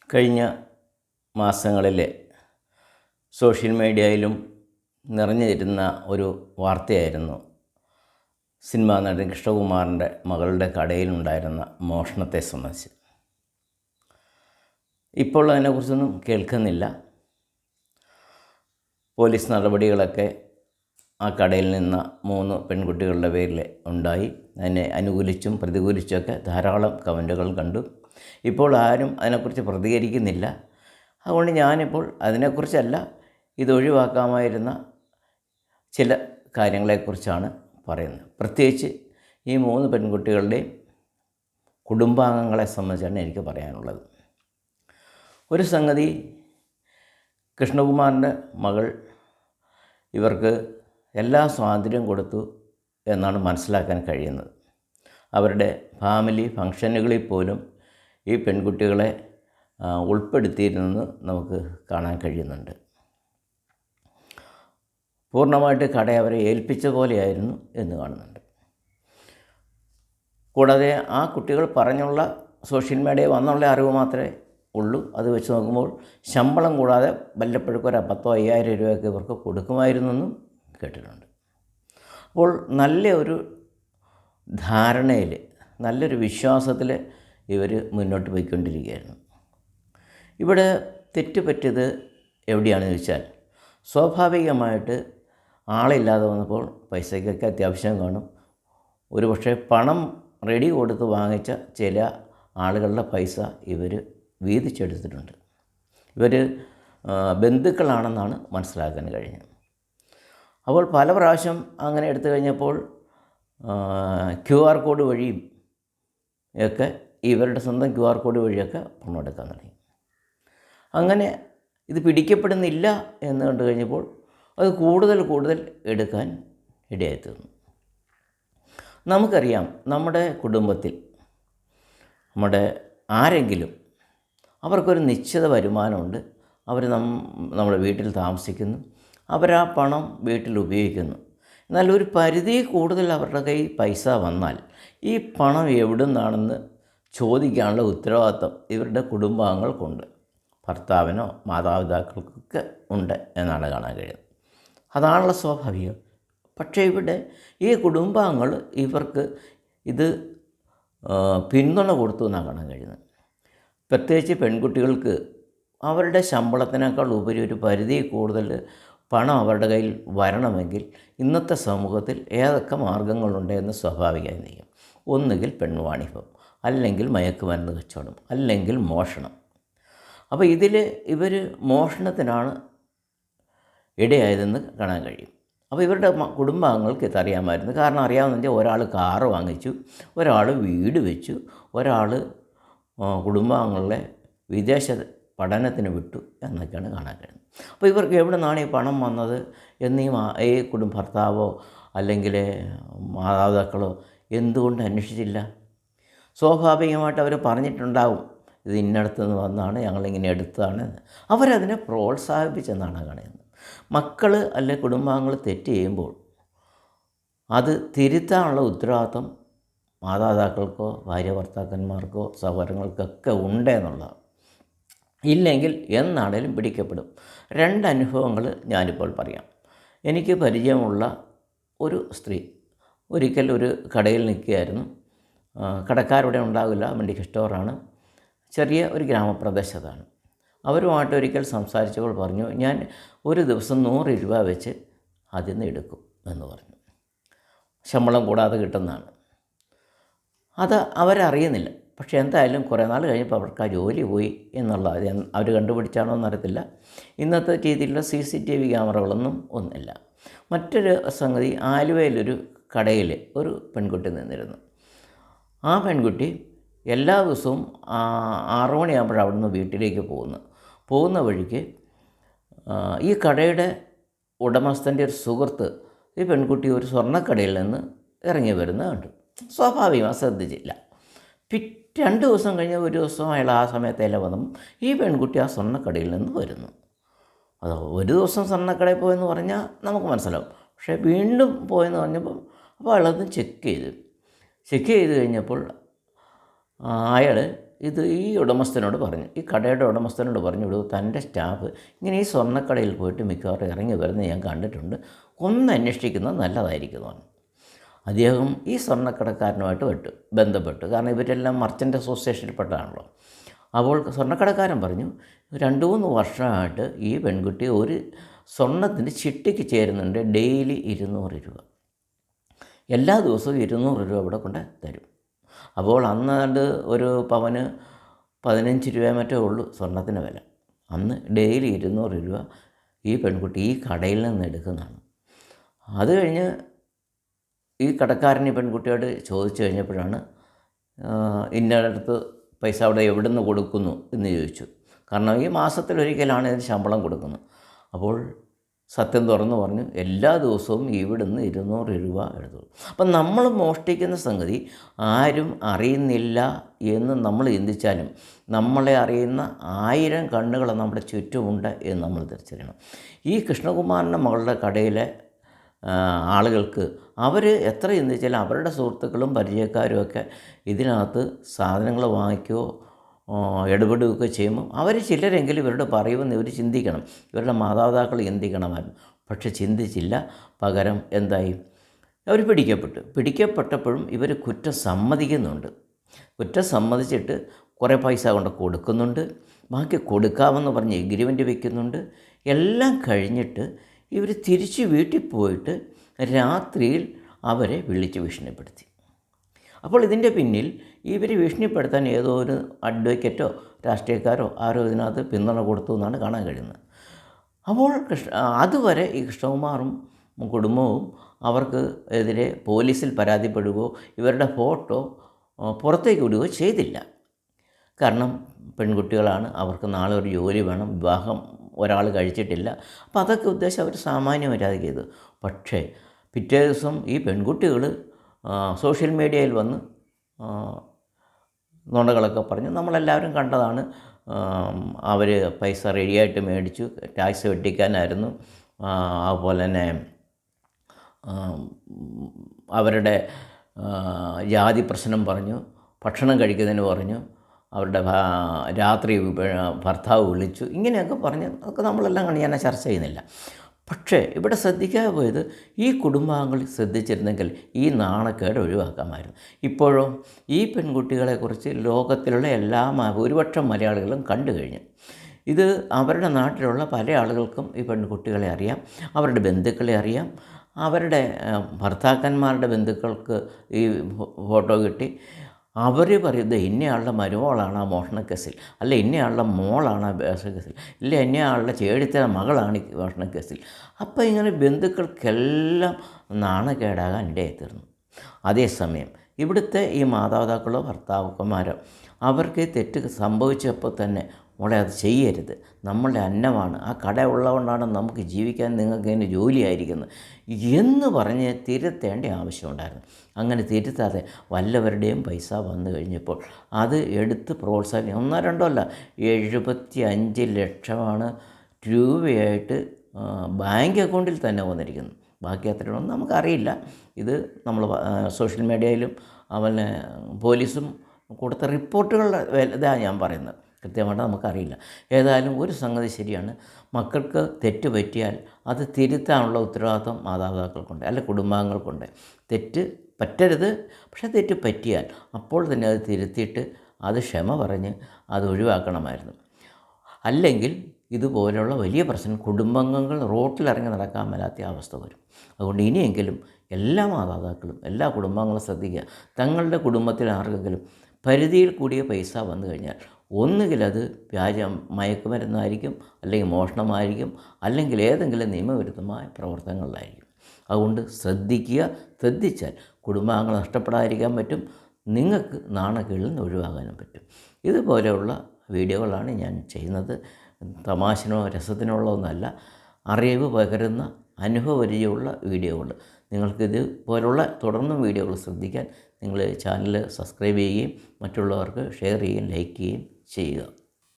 കഴിഞ്ഞ മാസങ്ങളിൽ സോഷ്യൽ മീഡിയയിലും നിറഞ്ഞിരുന്ന ഒരു വാർത്തയായിരുന്നു സിനിമാ നടൻ കൃഷ്ണകുമാറിൻ്റെ മകളുടെ കടയിലുണ്ടായിരുന്ന മോഷണത്തെ സംബന്ധിച്ച്. ഇപ്പോൾ അതിനെക്കുറിച്ചൊന്നും കേൾക്കുന്നില്ല. പോലീസ് നടപടികളൊക്കെ ആ കടയിൽ നിന്ന് 3 പെൺകുട്ടികളുടെ പേരിൽ ഉണ്ടായി. അതിനെ അനുകൂലിച്ചും പ്രതികൂലിച്ചുമൊക്കെ ധാരാളം കമൻറ്റുകൾ കണ്ടു. ഇപ്പോൾ ആരും അതിനെക്കുറിച്ച് പ്രതികരിക്കുന്നില്ല. അതുകൊണ്ട് ഞാനിപ്പോൾ അതിനെക്കുറിച്ചല്ല, ഇതൊഴിവാക്കാമായിരുന്ന ചില കാര്യങ്ങളെക്കുറിച്ചാണ് പറയുന്നത്. പ്രത്യേകിച്ച് ഈ 3 പെൺകുട്ടികളുടെയും കുടുംബാംഗങ്ങളെ സംബന്ധിച്ചാണ് എനിക്ക് പറയാനുള്ളത്. ഒരു സംഗതി, കൃഷ്ണകുമാറിൻ്റെ മകൾ ഇവർക്ക് എല്ലാ സ്വാതന്ത്ര്യവും കൊടുത്തു എന്നാണ് മനസ്സിലാക്കാൻ കഴിയുന്നത്. അവരുടെ ഫാമിലി ഫംഗ്ഷനുകളിൽ പോലും ഈ പെൺകുട്ടികളെ ഉൾപ്പെടുത്തിയിരുന്നെന്ന് നമുക്ക് കാണാൻ കഴിയുന്നുണ്ട്. പൂർണ്ണമായിട്ട് കട അവരെ ഏൽപ്പിച്ച പോലെയായിരുന്നു എന്ന് കാണുന്നുണ്ട്. കൂടാതെ ആ കുട്ടികൾ പറഞ്ഞുള്ള സോഷ്യൽ മീഡിയ വന്നുള്ള അറിവ് മാത്രമേ ഉള്ളൂ. അത് വെച്ച് നോക്കുമ്പോൾ ശമ്പളം കൂടാതെ വല്ലപ്പോഴേക്കും ഒരു 10,000-5,000 രൂപയൊക്കെ ഇവർക്ക് കൊടുക്കുമായിരുന്നെന്നും കേട്ടിട്ടുണ്ട്. അപ്പോൾ നല്ലൊരു ധാരണയിൽ, നല്ലൊരു വിശ്വാസത്തിൽ ഇവർ മുന്നോട്ട് പോയിക്കൊണ്ടിരിക്കുകയായിരുന്നു. ഇവിടെ തെറ്റുപറ്റിയത് എവിടെയാണെന്ന് ചോദിച്ചാൽ, സ്വാഭാവികമായിട്ട് ആളില്ലാതെ വന്നപ്പോൾ പൈസയ്ക്കൊക്കെ അത്യാവശ്യം കാണും. ഒരു പക്ഷേ പണം റെഡി കൊടുത്ത് വാങ്ങിച്ച ചില ആളുകളുടെ പൈസ ഇവർ വീതിച്ചെടുത്തിട്ടുണ്ട്. ഇവർ ബന്ധുക്കളാണെന്നാണ് മനസ്സിലാക്കാൻ കഴിഞ്ഞത്. അപ്പോൾ പല പ്രാവശ്യം അങ്ങനെ എടുത്തു കഴിഞ്ഞപ്പോൾ QR കോഡ് വഴിയും ഒക്കെ, ഇവരുടെ സ്വന്തം QR കോഡ് വഴിയൊക്കെ പണം എടുക്കാൻ തുടങ്ങി. അങ്ങനെ ഇത് പിടിക്കപ്പെടുന്നില്ല എന്ന് കണ്ടു കഴിഞ്ഞപ്പോൾ അത് കൂടുതൽ എടുക്കാൻ ഇടയായിത്തീർന്നു. നമുക്കറിയാം, നമ്മുടെ കുടുംബത്തിൽ നമ്മുടെ ആരെങ്കിലും അവർക്കൊരു നിശ്ചിത വരുമാനമുണ്ട്. അവർ നമ്മുടെ വീട്ടിൽ താമസിക്കുന്നു, അവരാ പണം വീട്ടിൽ ഉപയോഗിക്കുന്നു. എന്നാൽ ഒരു പരിധി കൂടുതൽ അവരുടെ കയ്യിൽ പൈസ വന്നാൽ ഈ പണം എവിടെ നിന്നാണെന്ന് ചോദിക്കാനുള്ള ഉത്തരവാദിത്വം ഇവരുടെ കുടുംബാംഗങ്ങൾക്കുണ്ട്. ഭർത്താവിനോ മാതാപിതാക്കൾക്കൊക്കെ ഉണ്ട് എന്നാണ് കാണാൻ കഴിയുന്നത്. അതാണല്ലോ സ്വാഭാവികം. പക്ഷേ ഇവിടെ ഈ കുടുംബാംഗങ്ങൾ ഇവർക്ക് ഇത് പിന്തുണ കൊടുത്തു എന്നാണ് കാണാൻ കഴിയുന്നത്. പ്രത്യേകിച്ച് പെൺകുട്ടികൾക്ക് അവരുടെ ശമ്പളത്തിനേക്കാൾ ഉപരി ഒരു പരിധി കൂടുതൽ പണം അവരുടെ കയ്യിൽ വരണമെങ്കിൽ ഇന്നത്തെ സമൂഹത്തിൽ ഏതൊക്കെ മാർഗങ്ങളുണ്ടെന്ന് സ്വാഭാവികമായി നീക്കും. ഒന്നുകിൽ പെൺവാണിഭം, അല്ലെങ്കിൽ മയക്കുമരുന്ന് കച്ചവടം, അല്ലെങ്കിൽ മോഷണം. അപ്പോൾ ഇതിൽ ഇവർ മോഷണത്തിനാണ് ഇടയായതെന്ന് കാണാൻ കഴിയും. അപ്പോൾ ഇവരുടെ കുടുംബാംഗങ്ങൾക്ക് ഇതറിയാമായിരുന്നു. കാരണം അറിയാവുന്ന ഒരാൾ കാറ് വാങ്ങിച്ചു, ഒരാൾ വീട് വെച്ചു, ഒരാൾ കുടുംബാംഗങ്ങളെ വിദേശ പഠനത്തിന് വിട്ടു എന്നൊക്കെയാണ് കാണാൻ കഴിയുന്നത്. അപ്പോൾ ഇവർക്ക് എവിടെ നിന്നാണ് ഈ പണം വന്നത് എന്ന് ഈ ഭർത്താവോ അല്ലെങ്കിൽ മാതാപിതാക്കളോ എന്തുകൊണ്ട് അന്വേഷിച്ചില്ല? സ്വാഭാവികമായിട്ട് അവർ പറഞ്ഞിട്ടുണ്ടാവും, ഇത് ഇന്നടത്ത് നിന്ന് വന്നാണ്, ഞങ്ങളിങ്ങനെ എടുത്തതാണ്. അവരതിനെ പ്രോത്സാഹിപ്പിച്ചെന്നാണ് കാണുന്നത്. മക്കൾ അല്ലെ കുടുംബാംഗങ്ങൾ തെറ്റ് ചെയ്യുമ്പോൾ അത് തിരുത്താനുള്ള ഉത്തരവാദിത്വം മാതാപിതാക്കൾക്കോ ഭാര്യ ഭർത്താക്കന്മാർക്കോ സഹോദരങ്ങൾക്കൊക്കെ ഉണ്ടെന്നുള്ളതാണ്. ഇല്ലെങ്കിൽ എന്നാണേലും പിടിക്കപ്പെടും. 2 അനുഭവങ്ങൾ ഞാനിപ്പോൾ പറയാം. എനിക്ക് പരിചയമുള്ള ഒരു സ്ത്രീ ഒരിക്കൽ ഒരു കടയിൽ നിൽക്കുകയായിരുന്നു. കടക്കാരിവിടെ ഉണ്ടാവില്ല, മെഡിക്കൽ സ്റ്റോറാണ്, ചെറിയ ഒരു ഗ്രാമപ്രദേശത്താണ്. അവരുമായിട്ട് ഒരിക്കൽ സംസാരിച്ചപ്പോൾ പറഞ്ഞു, ഞാൻ ഒരു ദിവസം 100 രൂപ വെച്ച് അതിൽ നിന്ന് എടുക്കും എന്ന് പറഞ്ഞു. ശമ്പളം കൂടാതെ കിട്ടുന്നതാണ്. അത് അവരറിയുന്നില്ല. പക്ഷേ എന്തായാലും കുറേ നാൾ കഴിഞ്ഞപ്പോൾ അവർക്ക് ആ ജോലി പോയി എന്നുള്ളത് അവർ കണ്ടുപിടിച്ചാണോ എന്നറിയത്തില്ല. ഇന്നത്തെ രീതിയിലുള്ള CCTV ക്യാമറകളൊന്നും ഒന്നുമില്ല. മറ്റൊരു സംഗതി, ആലുവയിലൊരു കടയിൽ ഒരു പെൺകുട്ടി നിന്നിരുന്നു. ആ പെൺകുട്ടി എല്ലാ ദിവസവും 6 മണിയാകുമ്പോൾ അവിടെ നിന്ന് വീട്ടിലേക്ക് പോകുന്ന വഴിക്ക് ഈ കടയുടെ ഉടമസ്ഥൻ്റെ ഒരു സുഹൃത്ത് ഈ പെൺകുട്ടി ഒരു സ്വർണ്ണക്കടയിൽ നിന്ന് ഇറങ്ങി വരുന്നത് കണ്ടു. സ്വാഭാവികമായി ശ്രദ്ധിച്ചില്ല. 2 ദിവസം കഴിഞ്ഞ് ഒരു ദിവസം അയാൾ ആ സമയത്തല്ല വന്നു, ഈ പെൺകുട്ടി ആ സ്വർണ്ണക്കടയിൽ നിന്ന് വരുന്നു. അത് ഒരു ദിവസം സ്വർണ്ണക്കടയിൽ പോയെന്ന് പറഞ്ഞാൽ നമുക്ക് മനസ്സിലാവും. പക്ഷേ വീണ്ടും പോയെന്ന് പറഞ്ഞപ്പോൾ അപ്പോൾ അയാളത് ചെക്ക് ചെയ്ത് കഴിഞ്ഞപ്പോൾ അയാൾ ഇത് ഈ ഉടമസ്ഥനോട് പറഞ്ഞു, ഈ കടയുടെ ഉടമസ്ഥനോട് പറഞ്ഞു, വിടൂ തൻ്റെ സ്റ്റാഫ് ഇങ്ങനെ ഈ സ്വർണ്ണക്കടയിൽ പോയിട്ട് മിക്കവാറും ഇറങ്ങി വരുന്നത് ഞാൻ കണ്ടിട്ടുണ്ട്, ഒന്ന് അന്വേഷിക്കുന്നത് നല്ലതായിരിക്കുമെന്ന്. അദ്ദേഹം ഈ സ്വർണ്ണക്കടക്കാരനുമായിട്ട് ബന്ധപ്പെട്ടു. കാരണം ഇവരെല്ലാം മർച്ചൻ്റ് അസോസിയേഷനിൽപ്പെട്ടാണല്ലോ. അപ്പോൾ സ്വർണ്ണക്കടക്കാരൻ പറഞ്ഞു, 2-3 വർഷമായിട്ട് ഈ പെൺകുട്ടി ഒരു സ്വർണ്ണത്തിൻ്റെ ചിട്ടിക്ക് ചേരുന്നുണ്ട്, ഡെയിലി 200 രൂപ, എല്ലാ ദിവസവും 200 രൂപ ഇവിടെ കൊണ്ട് തരും. അപ്പോൾ അന്ന് ഒരു പവന് 15 രൂപ മറ്റേ ഉള്ളൂ സ്വർണ്ണത്തിന് വില. അന്ന് ഡെയിലി 200 രൂപ ഈ പെൺകുട്ടി ഈ കടയിൽ നിന്ന് എടുക്കുന്നതാണ്. അത് കഴിഞ്ഞ് ഈ കടക്കാരൻ ഈ പെൺകുട്ടിയോട് ചോദിച്ചു കഴിഞ്ഞപ്പോഴാണ് ഇന്നടത്ത് പൈസ അവിടെ എവിടെ നിന്ന് കൊടുക്കുന്നു എന്ന് ചോദിച്ചു. കാരണം ഈ മാസത്തിലൊരിക്കലാണ് ഇതിന് ശമ്പളം കൊടുക്കുന്നത്. അപ്പോൾ സത്യം തുറന്നു പറഞ്ഞു, എല്ലാ ദിവസവും ഇവിടുന്ന് 200 രൂപ എടുത്തു. അപ്പം നമ്മൾ മോഷ്ടിക്കുന്ന സംഗതി ആരും അറിയുന്നില്ല എന്ന് നമ്മൾ ചിന്തിച്ചാലും നമ്മളെ അറിയുന്ന 1000 കണ്ണുകൾ നമ്മുടെ ചുറ്റുമുണ്ട് എന്ന് നമ്മൾ തിരിച്ചറിയണം. ഈ കൃഷ്ണകുമാറിൻ്റെ മകളുടെ കടയിലെ ആളുകൾക്ക് അവർ എത്ര ചിന്തിച്ചാലും അവരുടെ സുഹൃത്തുക്കളും പരിചയക്കാരും ഒക്കെ ഇതിനകത്ത് സാധനങ്ങൾ വാങ്ങിക്കുകയോ ഇടപെടുകയൊക്കെ ചെയ്യുമ്പോൾ അവർ ചിലരെങ്കിലും ഇവരോട് പറയുമെന്ന് ഇവർ ചിന്തിക്കണം, ഇവരുടെ മാതാപിതാക്കൾ ചിന്തിക്കണമായിരുന്നു. പക്ഷെ ചിന്തിച്ചില്ല. പകരം എന്തായി, അവർ പിടിക്കപ്പെട്ടപ്പോഴും ഇവർ കുറ്റം സമ്മതിക്കുന്നുണ്ട്. കുറ്റം സമ്മതിച്ചിട്ട് കുറേ പൈസ കൊണ്ട് കൊടുക്കുന്നുണ്ട്, ബാക്കി കൊടുക്കാമെന്ന് പറഞ്ഞ് എഗ്രിമെൻ്റ് വയ്ക്കുന്നുണ്ട്. എല്ലാം കഴിഞ്ഞിട്ട് ഇവർ തിരിച്ച് വീട്ടിൽ പോയിട്ട് രാത്രിയിൽ അവരെ വിളിച്ച് ഭീഷണിപ്പെടുത്തി. അപ്പോൾ ഇതിൻ്റെ പിന്നിൽ ഇവർ ഭീഷണിപ്പെടുത്താൻ ഏതോ ഒരു അഡ്വക്കേറ്റോ രാഷ്ട്രീയക്കാരോ ആരോ ഇതിനകത്ത് പിന്തുണ കൊടുത്തു എന്നാണ് കാണാൻ കഴിയുന്നത്. അപ്പോൾ അതുവരെ ഈ കൃഷ്ണകുമാറും കുടുംബവും അവർക്ക് എതിരെ പോലീസിൽ പരാതിപ്പെടുകയോ ഇവരുടെ ഫോട്ടോ പുറത്തേക്ക് വിടുകയോ ചെയ്തില്ല. കാരണം പെൺകുട്ടികളാണ്, അവർക്ക് നാളെ ഒരു ജോലി വേണം, വിവാഹം ഒരാൾ കഴിച്ചിട്ടില്ല. അപ്പോൾ അതൊക്കെ ഉദ്ദേശം അവർ സാമാന്യ മര്യാദ ചെയ്തു. പക്ഷേ പിറ്റേ ദിവസം ഈ പെൺകുട്ടികൾ സോഷ്യൽ മീഡിയയിൽ വന്ന് നുണകളൊക്കെ പറഞ്ഞ് നമ്മളെല്ലാവരും കണ്ടതാണ്. അവർ പൈസ റെഡിയായിട്ട് മേടിച്ചു, ടാക്സ് വെട്ടിക്കാനായിരുന്നു. അതുപോലെ തന്നെ അവരുടെ ജാതി പ്രശ്നം പറഞ്ഞു, ഭക്ഷണം കഴിക്കുന്നതിന് പറഞ്ഞു, അവരുടെ രാത്രി ഭർത്താവ് വിളിച്ചു, ഇങ്ങനെയൊക്കെ പറഞ്ഞ് അതൊക്കെ നമ്മളെല്ലാം കണ്ട് ഞാൻ ചർച്ച ചെയ്യുന്നില്ല. പക്ഷേ ഇവിടെ ശ്രദ്ധിക്കാതെ പോയത്, ഈ കുടുംബാംഗങ്ങൾ ശ്രദ്ധിച്ചിരുന്നെങ്കിൽ ഈ നാണക്കേട് ഒഴിവാക്കാമായിരുന്നു. ഇപ്പോഴോ ഈ പെൺകുട്ടികളെക്കുറിച്ച് ലോകത്തിലുള്ള ഭൂരിപക്ഷം മലയാളികളും കണ്ടു കഴിഞ്ഞു. ഇത് അവരുടെ നാട്ടിലുള്ള പല ആളുകൾക്കും ഈ പെൺകുട്ടികളെ അറിയാം, അവരുടെ ബന്ധുക്കളെ അറിയാം, അവരുടെ ഭർത്താക്കന്മാരുടെ ബന്ധുക്കൾക്ക് ഈ ഫോട്ടോ കിട്ടി. അവർ പറയുന്നത് ഇന്നയാളുടെ മരുമോളാണ് ആ മോഷണക്കേസിൽ, അല്ല ഇന്നയാളുടെ മോളാണ് ആ മോഷണക്കേസിൽ, ഇല്ല ഇന്നയാളുടെ ചേടിത്തര മകളാണ് ഈ മോഷണക്കേസിൽ. അപ്പോൾ ഇങ്ങനെ ബന്ധുക്കൾക്കെല്ലാം നാണക്കേടാകാൻ ഇടയായിത്തീർന്നു. അതേസമയം ഇവിടുത്തെ ഈ മാതാപിതാക്കളോ ഭർത്താക്കന്മാരോ അവർക്ക് തെറ്റ് സംഭവിച്ചപ്പോൾ തന്നെ മോളെ അത് ചെയ്യരുത്, നമ്മളുടെ അന്നമാണ്, ആ കട ഉള്ളതുകൊണ്ടാണ് നമുക്ക് ജീവിക്കാൻ നിങ്ങൾക്ക് ഇതിന് ജോലിയായിരിക്കുന്നത് എന്ന് പറഞ്ഞ് തിരുത്തേണ്ട ആവശ്യമുണ്ടായിരുന്നു. അങ്ങനെ തിരുത്താതെ വല്ലവരുടെയും പൈസ വന്നു കഴിഞ്ഞപ്പോൾ അത് എടുത്ത് പ്രോത്സാഹിപ്പിക്കും. 1-2 അല്ല, 75 ലക്ഷമാണ് രൂപയായിട്ട് ബാങ്ക് അക്കൗണ്ടിൽ തന്നെ വന്നിരിക്കുന്നു. ബാക്കി എത്രയാണെന്ന് നമുക്കറിയില്ല. ഇത് നമ്മൾ സോഷ്യൽ മീഡിയയിലും അതുപോലെ പോലീസും കൊടുത്ത റിപ്പോർട്ടുകളുടെ ഇതാണ് ഞാൻ പറയുന്നത്, കൃത്യമായിട്ട് നമുക്കറിയില്ല. ഏതായാലും ഒരു സംഗതി ശരിയാണ്, മക്കൾക്ക് തെറ്റ് പറ്റിയാൽ അത് തിരുത്താനുള്ള ഉത്തരവാദിത്വം മാതാപിതാക്കൾക്കുണ്ട്, അല്ല കുടുംബാംഗങ്ങൾക്കുണ്ട്. തെറ്റ് പറ്റരുത്, പക്ഷേ തെറ്റ് പറ്റിയാൽ അപ്പോൾ തന്നെ അത് തിരുത്തിയിട്ട് അത് ക്ഷമ പറഞ്ഞ് അത് ഒഴിവാക്കണമായിരുന്നു. അല്ലെങ്കിൽ ഇതുപോലെയുള്ള വലിയ പ്രശ്നം കുടുംബാംഗങ്ങൾ റോട്ടിലിറങ്ങി നടക്കാൻ മേലാത്ത അവസ്ഥ വരും. അതുകൊണ്ട് ഇനിയെങ്കിലും എല്ലാ മാതാപിതാക്കളും എല്ലാ കുടുംബാംഗങ്ങളും ശ്രദ്ധിക്കുക, തങ്ങളുടെ കുടുംബത്തിൽ ആർക്കെങ്കിലും പരിധിയിൽ കൂടിയ പൈസ വന്നു കഴിഞ്ഞാൽ ഒന്നുകിൽ അത് മയക്കുമരുന്നായിരിക്കും, അല്ലെങ്കിൽ മോഷണമായിരിക്കും, അല്ലെങ്കിൽ ഏതെങ്കിലും നിയമവിരുദ്ധമായ പ്രവർത്തനങ്ങളിലായിരിക്കും. അതുകൊണ്ട് ശ്രദ്ധിച്ചാൽ കുടുംബാംഗങ്ങൾ നഷ്ടപ്പെടാതിരിക്കാൻ പറ്റും, നിങ്ങൾക്ക് നാണക്കേടിൽ നിന്ന് ഒഴിവാകാനും പറ്റും. ഇതുപോലെയുള്ള വീഡിയോകളാണ് ഞാൻ ചെയ്യുന്നത്. തമാശനോ രസത്തിനോ ഉള്ളതൊന്നുമല്ല, അറിവ് പകരുന്ന അനുഭവപരിചയമുള്ള വീഡിയോകൾ. നിങ്ങൾക്കിത് പോലുള്ള തുടർന്നും വീഡിയോകൾ ശ്രദ്ധിക്കാൻ നിങ്ങൾ ചാനൽ സബ്സ്ക്രൈബ് ചെയ്യുകയും മറ്റുള്ളവർക്ക് ഷെയർ ചെയ്യുകയും ലൈക്ക് ചെയ്യുകയും ചെയ്യുക.